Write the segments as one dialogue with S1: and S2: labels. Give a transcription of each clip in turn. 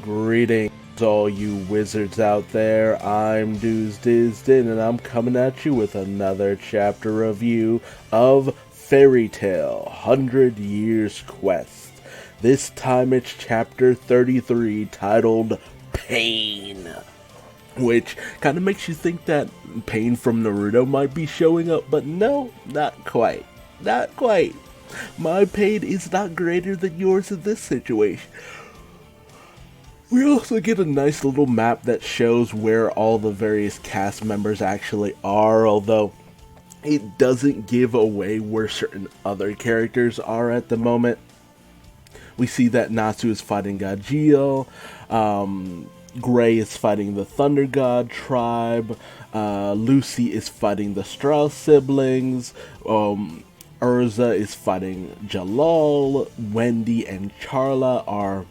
S1: Greetings, all you wizards out there. I'm Duuz-Diz-Din, and I'm coming at you with another chapter review of Fairy Tale 100 Years Quest. This time it's chapter 33, titled Pain, which kind of makes you think that Pain from Naruto might be showing up, but no, not quite. Not quite. My pain is not greater than yours in this situation. We also get a nice little map that shows where all the various cast members actually are, although it doesn't give away where certain other characters are at the moment. We see that Natsu is fighting Gajeel, Gray is fighting the Thunder God tribe, Lucy is fighting the Strauss siblings, Urza is fighting Jalal, Wendy and Charla are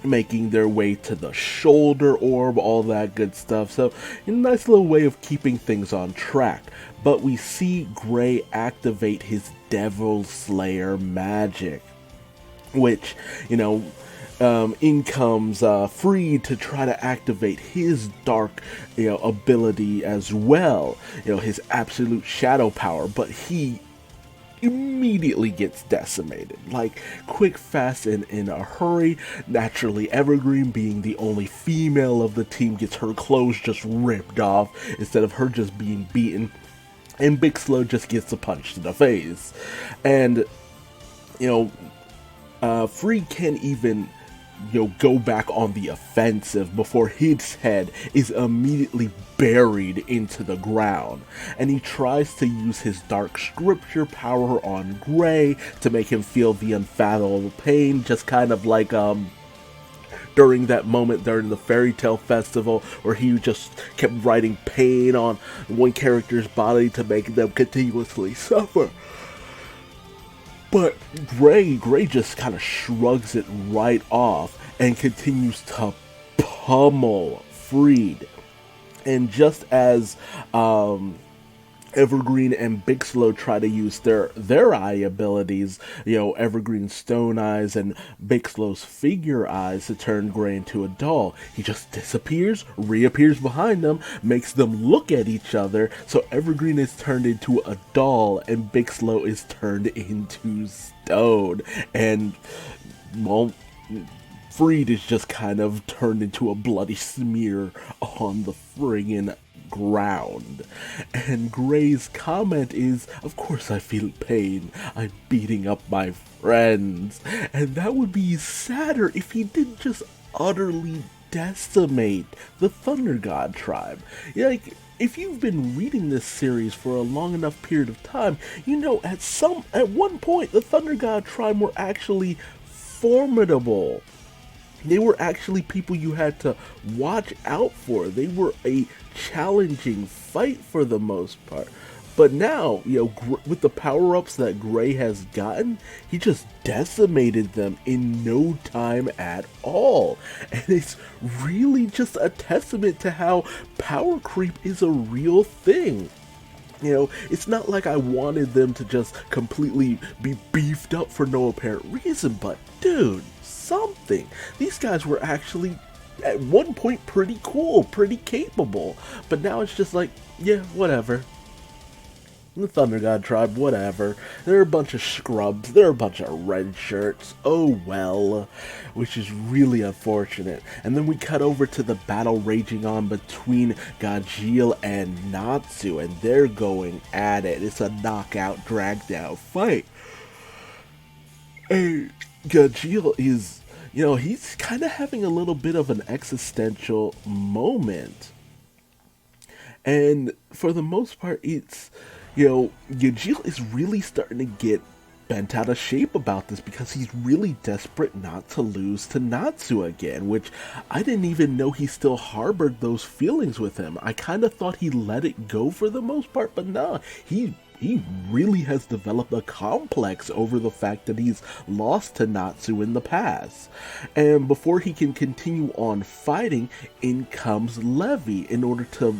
S1: making their way to the shoulder orb, all that good stuff. So, a nice little way of keeping things on track. But we see Gray activate his Devil Slayer magic, which, in comes Freed to try to activate his dark, ability as well. His absolute shadow power, but he immediately gets decimated. Like, quick, fast, and in a hurry. Naturally, Evergreen, being the only female of the team, gets her clothes just ripped off instead of her just being beaten. And Big Slow just gets a punch to the face. And, Free can't even go back on the offensive before his head is immediately buried into the ground. And he tries to use his dark scripture power on Gray to make him feel the unfathomable pain, just kind of like during that moment during the Fairy Tale Festival where he just kept writing pain on one character's body to make them continuously suffer. But Gray just kind of shrugs it right off and continues to pummel Freed. And just as Evergreen and Big Slow try to use their eye abilities, Evergreen's Stone Eyes and Big Slow's Figure Eyes, to turn Gray into a doll, he just disappears, reappears behind them, makes them look at each other, so Evergreen is turned into a doll and Big Slow is turned into stone. And, well, Freed is just kind of turned into a bloody smear on the friggin' ground. And Gray's comment is, of course I feel pain, I'm beating up my friends. And that would be sadder if he didn't just utterly decimate the Thunder God tribe. Like, if you've been reading this series for a long enough period of time, at one point the Thunder God tribe were actually formidable. They were actually people you had to watch out for. They were a challenging fight for the most part. But now, with the power-ups that Gray has gotten, he just decimated them in no time at all. And it's really just a testament to how power creep is a real thing. It's not like I wanted them to just completely be beefed up for no apparent reason, but dude, something. These guys were actually at one point pretty cool, pretty capable, but now it's just like, yeah, whatever. The Thunder God tribe, whatever. They're a bunch of scrubs. They're a bunch of red shirts. Oh well. Which is really unfortunate. And then we cut over to the battle raging on between Gajeel and Natsu, and they're going at it. It's a knockout, dragged out fight. And Gajeel is, he's kind of having a little bit of an existential moment. And for the most part, it's, Gajeel is really starting to get bent out of shape about this because he's really desperate not to lose to Natsu again, which I didn't even know he still harbored those feelings with him. I kind of thought he let it go for the most part, but no, he really has developed a complex over the fact that he's lost to Natsu in the past. And before he can continue on fighting, in comes Levi in order to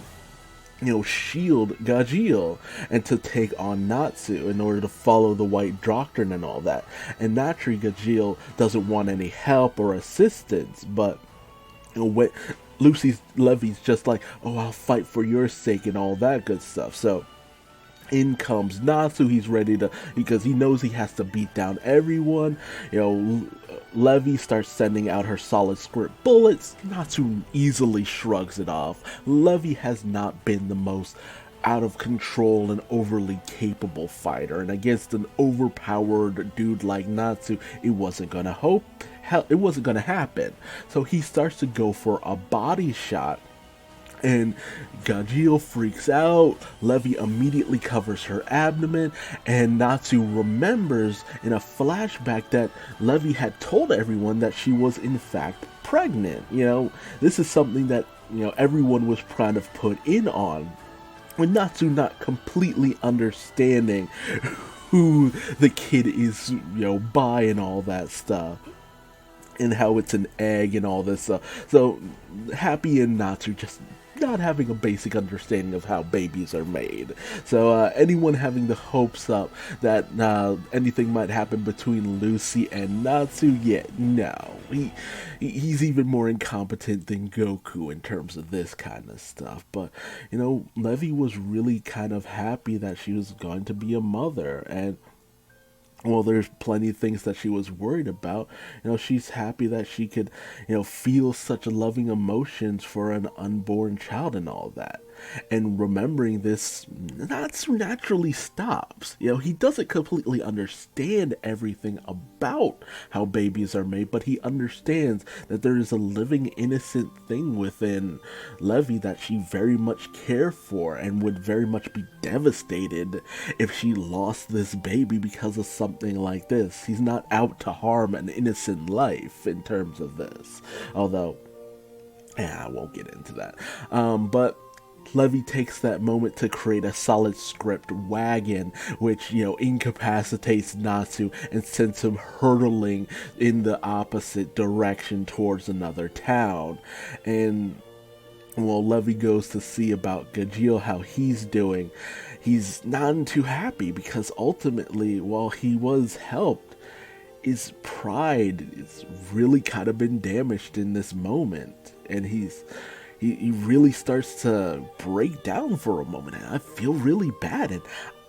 S1: shield Gajeel and to take on Natsu in order to follow the White Doctrine and all that. And naturally, Gajeel doesn't want any help or assistance, but When Levy's just like, oh, I'll fight for your sake and all that good stuff. So in comes Natsu. He's ready to, because he knows he has to beat down everyone. Levy starts sending out her solid squirt bullets. Natsu easily shrugs it off. Levy has not been the most out of control and overly capable fighter, and against an overpowered dude like Natsu, it wasn't gonna it wasn't gonna happen. So he starts to go for a body shot, and Gajeel freaks out. Levy immediately covers her abdomen, and Natsu remembers in a flashback that Levy had told everyone that she was in fact pregnant. This is something that, everyone was kind of put in on, with Natsu not completely understanding who the kid is, by and all that stuff, and how it's an egg and all this stuff. So Happy and Natsu just not having a basic understanding of how babies are made. So anyone having the hopes up that anything might happen between Lucy and Natsu, no. He's even more incompetent than Goku in terms of this kind of stuff. But, Levy was really kind of happy that she was going to be a mother, and well, there's plenty of things that she was worried about. She's happy that she could, feel such loving emotions for an unborn child and all that. And remembering this, Natsu naturally stops. He doesn't completely understand everything about how babies are made, but he understands that there is a living, innocent thing within Levy that she very much cared for, and would very much be devastated if she lost this baby because of something like this. He's not out to harm an innocent life in terms of this. Although, I won't get into that. But Levy takes that moment to create a solid script wagon, which, incapacitates Natsu and sends him hurtling in the opposite direction towards another town. And, well, Levy goes to see about Gajeel, how he's doing. He's not too happy because ultimately, while he was helped, his pride is really kind of been damaged in this moment. And he really starts to break down for a moment, and I feel really bad, and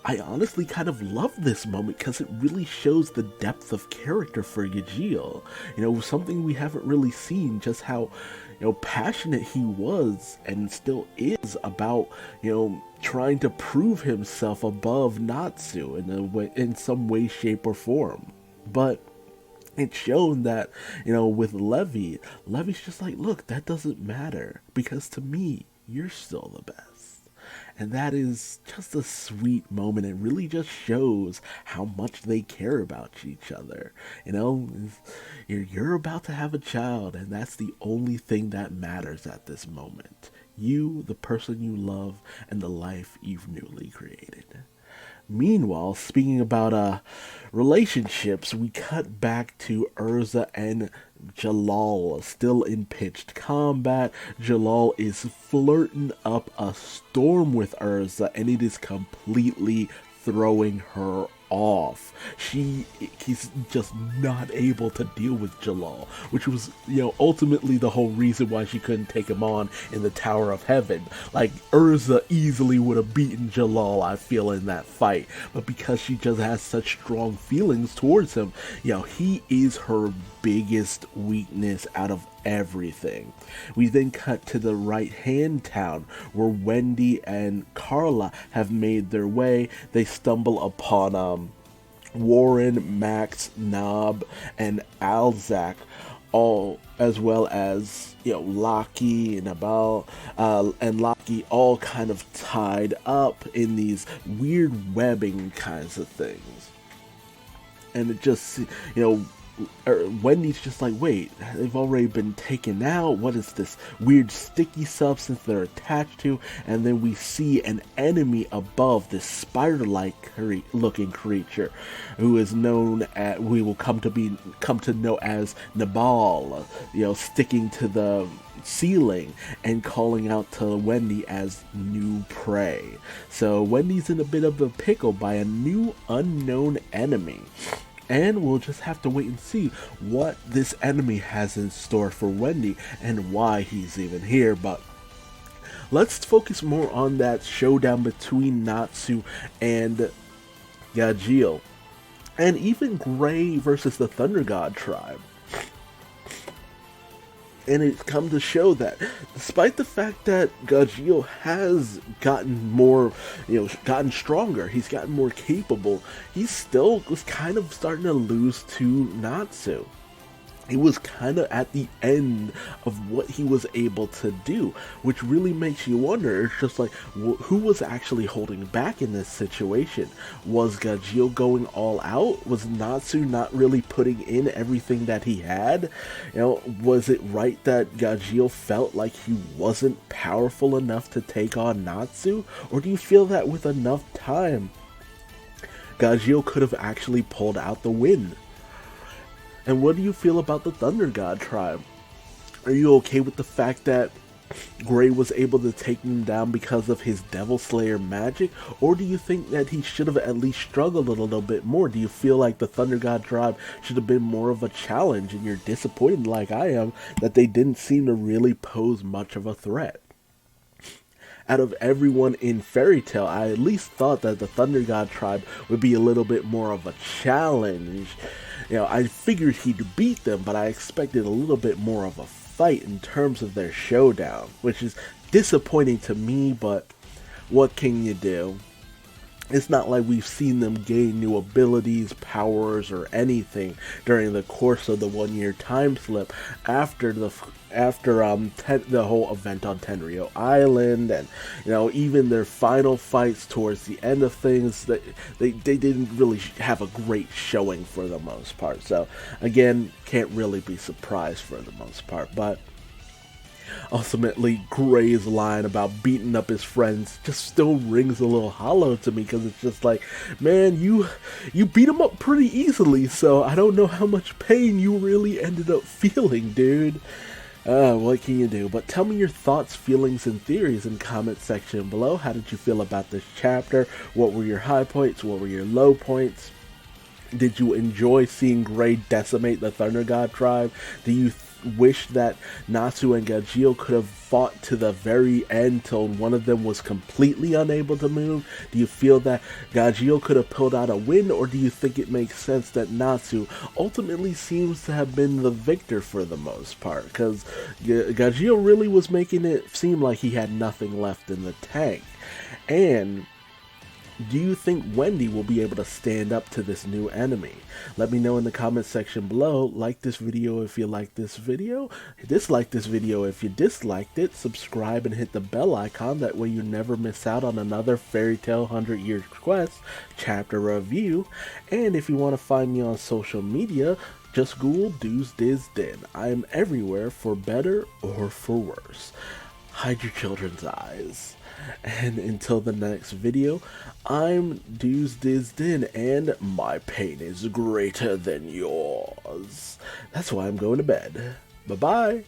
S1: I honestly kind of love this moment because it really shows the depth of character for Gajeel. Something we haven't really seen, just how, passionate he was and still is about, trying to prove himself above Natsu in some way, shape, or form. But it's shown that, with Levy's just like, look, that doesn't matter, because to me, you're still the best. And that is just a sweet moment. It really just shows how much they care about each other. You're about to have a child, and that's the only thing that matters at this moment. You, the person you love, and the life you've newly created. Meanwhile, speaking about relationships, we cut back to Urza and Jalal still in pitched combat. Jalal is flirting up a storm with Urza, and it is completely throwing her off. He's just not able to deal with Jalal, which was, ultimately the whole reason why she couldn't take him on in the Tower of Heaven. Like, Urza easily would have beaten Jalal, I feel, in that fight, but because she just has such strong feelings towards him, he is her biggest weakness out of everything. We then cut to the right-hand town where Wendy and Carla have made their way. They stumble upon Warren, Max, Nob, and Alzak, all as well as Lockie and Abel and Lockie, all kind of tied up in these weird webbing kinds of things. And it just, Wendy's just like, wait, they've already been taken out. What is this weird sticky substance they're attached to? And then we see an enemy above, this spider-like looking creature, who is known as, we will come to know as Nabal, sticking to the ceiling and calling out to Wendy as new prey. So Wendy's in a bit of a pickle by a new unknown enemy. And we'll just have to wait and see what this enemy has in store for Wendy and why he's even here. But let's focus more on that showdown between Natsu and Gajeel. And even Gray versus the Thunder God tribe. And it's come to show that despite the fact that Gajeel has gotten more, gotten stronger, he's gotten more capable, he still was kind of starting to lose to Natsu. He was kind of at the end of what he was able to do, which really makes you wonder. It's just like, who was actually holding back in this situation? Was Gajeel going all out? Was Natsu not really putting in everything that he had? Was it right that Gajeel felt like he wasn't powerful enough to take on Natsu? Or do you feel that with enough time, Gajeel could have actually pulled out the win? And what do you feel about the Thunder God tribe? Are you okay with the fact that Gray was able to take him down because of his Devil Slayer magic? Or do you think that he should have at least struggled a little bit more? Do you feel like the Thunder God tribe should have been more of a challenge, and you're disappointed like I am that they didn't seem to really pose much of a threat? Out of everyone in Fairy Tail, I at least thought that the Thunder God tribe would be a little bit more of a challenge. I figured he'd beat them, but I expected a little bit more of a fight in terms of their showdown, which is disappointing to me, but what can you do? It's not like we've seen them gain new abilities, powers, or anything during the course of the 1 year time slip after the whole event on Tenryo Island, and even their final fights towards the end of things, they didn't really have a great showing for the most part. So again, can't really be surprised for the most part, but ultimately, Gray's line about beating up his friends just still rings a little hollow to me, because it's just like, man, you beat him up pretty easily, so I don't know how much pain you really ended up feeling, dude. What can you do? But tell me your thoughts, feelings, and theories in the comment section below. How did you feel about this chapter? What were your high points? What were your low points? Did you enjoy seeing Gray decimate the Thunder God tribe? Do you wish that Natsu and Gajeel could have fought to the very end till one of them was completely unable to move? Do you feel that Gajeel could have pulled out a win, or do you think it makes sense that Natsu ultimately seems to have been the victor for the most part? Because Gajeel really was making it seem like he had nothing left in the tank. And do you think Wendy will be able to stand up to this new enemy? Let me know in the comment section below. Like this video if you like this video. Dislike this video if you disliked it. Subscribe and hit the bell icon. That way you never miss out on another Fairy Tail 100 Years Quest chapter review. And if you want to find me on social media, just Google Duuz-Diz-Din. I am everywhere, for better or for worse. Hide your children's eyes. And until the next video, I'm Duuz-Diz-Din, and my pain is greater than yours. That's why I'm going to bed. Bye-bye.